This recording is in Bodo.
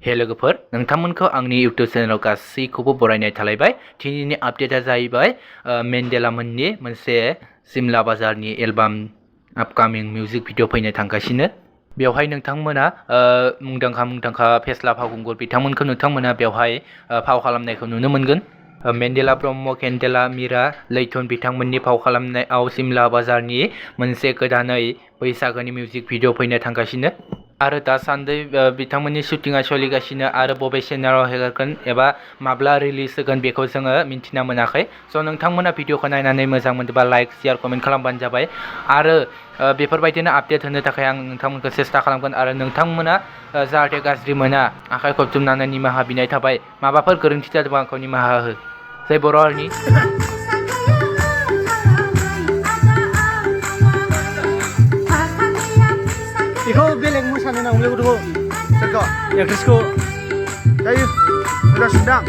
हे लोगोफोर नोंथांमोनखौ आंनि इउट्युब चेनेलाव गासैखौबो बरायनाय थालायबाय। दिनैनि आपडेटआ जाहैबाय मेन्डेला मोननि मोनसे सिमला बाजारनि एलबाम आपकामिं मिउजिक भिडिअ फैनो थांगासिनो। बेवहाय नोंथांमोना मुंदांखा फेस्ला फावखुंगुर बिथांमोनखौ नोंथांमोना बेवहाय फाव खालामनायखौ नुनो मोनगोन। मेन्डेला ब्रह्म, केन्डेला, मीरा, लैथुन बिथांमोननि फाव खालामनायाव सिमला बाजारनि मोनसे गोदानै बैसागोनि मिउजिक भिडिअ फैनो थांगासिनो आरो दासान्दि बिथांमोननि शुटिंआ सोलिगासिनो आरो बबे चेनेलाव हगारगोन एबा माब्ला रिलिज होगोन बेखौ जोङो मिन्थिना मोनाखै। स' नोंथांमोना भिडिअखौ नायनानै मोजां मोनोबा लाइक, शेयार, कमेन्ट खालामबानो जाबाय आरो बेफोरबायदिनो आपडेट होनो थाखाय आं नोंथांमोनखौ सेस्था खालामगोन आरो नोंथांमोना जाहाथे गाज्रि मोना आखाइ खबजबनानै निमाहा बिनाय थाबाय। माबाफोर गोरोन्थि जादोंबा आंखौ निमाहा हो। जै बर' हारिनि बेखौ बेलेग मोसानो नांगौलै गथ'खौ सोरखौ एक्ट्रेसखौ जायो मोजां सुदां